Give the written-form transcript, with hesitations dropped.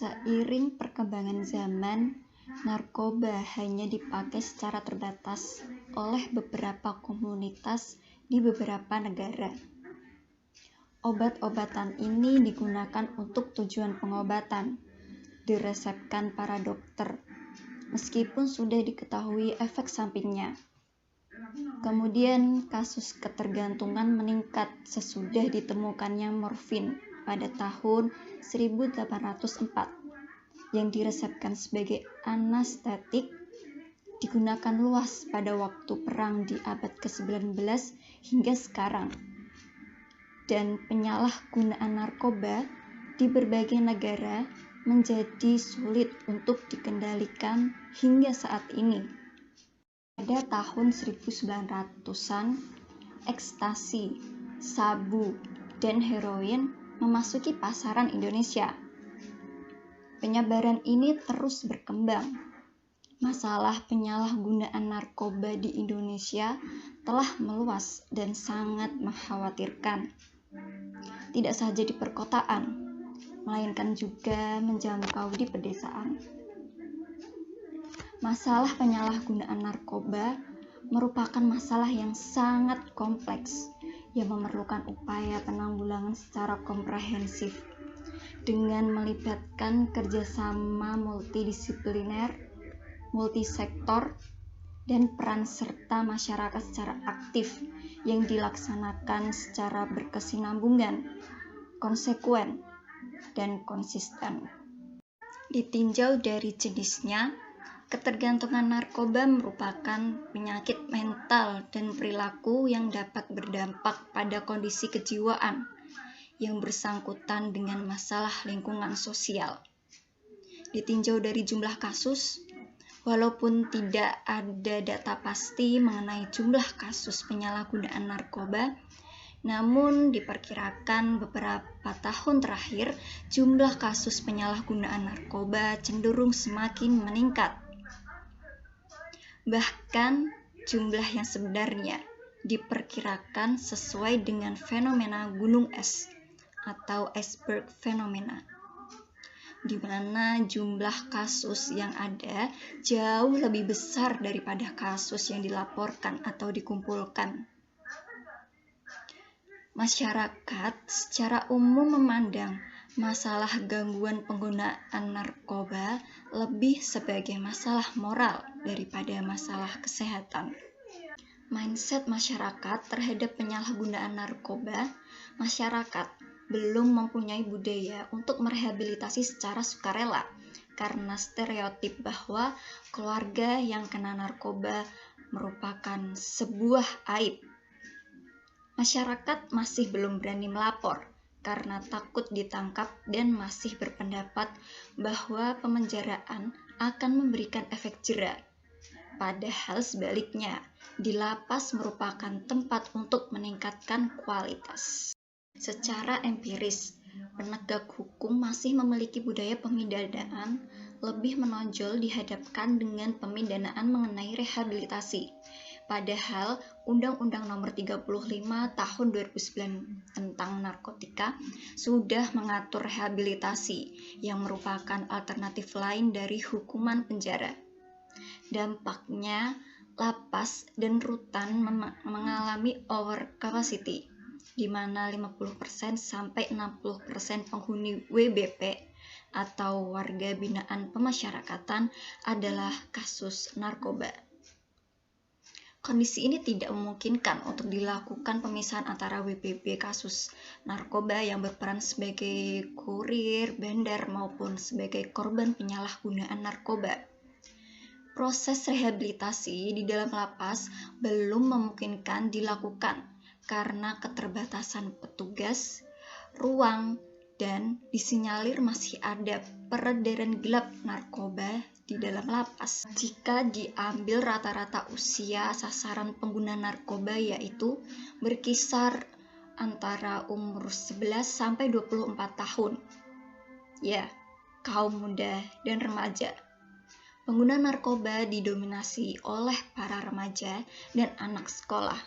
Seiring perkembangan zaman, narkoba hanya dipakai secara terbatas oleh beberapa komunitas di beberapa negara. Obat-obatan ini digunakan untuk tujuan pengobatan, diresepkan para dokter, meskipun sudah diketahui efek sampingnya. Kemudian kasus ketergantungan meningkat sesudah ditemukannya morfin pada tahun 1804 yang diresepkan sebagai anestetik, digunakan luas pada waktu perang di abad ke-19 hingga sekarang. Dan penyalahgunaan narkoba di berbagai negara menjadi sulit untuk dikendalikan hingga saat ini. Pada tahun 1900-an, ekstasi, sabu, dan heroin memasuki pasaran Indonesia. Penyebaran ini terus berkembang. Masalah penyalahgunaan narkoba di Indonesia telah meluas dan sangat mengkhawatirkan. Tidak saja di perkotaan, melainkan juga menjangkau di pedesaan. Masalah penyalahgunaan narkoba merupakan masalah yang sangat kompleks yang memerlukan upaya penanggulangan secara komprehensif dengan melibatkan kerjasama multidisipliner, multisektor, dan peran serta masyarakat secara aktif yang dilaksanakan secara berkesinambungan, konsekuen, dan konsisten. Ditinjau dari jenisnya, ketergantungan narkoba merupakan penyakit mental dan perilaku yang dapat berdampak pada kondisi kejiwaan yang bersangkutan dengan masalah lingkungan sosial. Ditinjau dari jumlah kasus, walaupun tidak ada data pasti mengenai jumlah kasus penyalahgunaan narkoba, namun diperkirakan beberapa tahun terakhir jumlah kasus penyalahgunaan narkoba cenderung semakin meningkat. Bahkan jumlah yang sebenarnya diperkirakan sesuai dengan fenomena gunung es atau iceberg fenomena, di mana jumlah kasus yang ada jauh lebih besar daripada kasus yang dilaporkan atau dikumpulkan. Masyarakat secara umum memandang masalah gangguan penggunaan narkoba lebih sebagai masalah moral daripada masalah kesehatan. Mindset masyarakat terhadap penyalahgunaan narkoba, masyarakat belum mempunyai budaya untuk merehabilitasi secara sukarela karena stereotip bahwa keluarga yang kena narkoba merupakan sebuah aib. Masyarakat masih belum berani melapor karena takut ditangkap dan masih berpendapat bahwa pemenjaraan akan memberikan efek jera. Padahal sebaliknya, di lapas merupakan tempat untuk meningkatkan kualitas. Secara empiris, penegak hukum masih memiliki budaya pemidanaan lebih menonjol dihadapkan dengan pemidanaan mengenai rehabilitasi. Padahal Undang-Undang Nomor 35 Tahun 2009 tentang narkotika sudah mengatur rehabilitasi yang merupakan alternatif lain dari hukuman penjara. Dampaknya, lapas dan rutan mengalami over capacity, di mana 50% sampai 60% penghuni WBP atau warga binaan pemasyarakatan adalah kasus narkoba. Kondisi ini tidak memungkinkan untuk dilakukan pemisahan antara WBP kasus narkoba yang berperan sebagai kurir, bandar, maupun sebagai korban penyalahgunaan narkoba. Proses rehabilitasi di dalam lapas belum memungkinkan dilakukan karena keterbatasan petugas, ruang, dan disinyalir masih ada peredaran gelap narkoba di dalam lapas. Jika diambil rata-rata usia sasaran pengguna narkoba yaitu berkisar antara umur 11 sampai 24 tahun. Ya, kaum muda dan remaja. Pengguna narkoba didominasi oleh para remaja dan anak sekolah.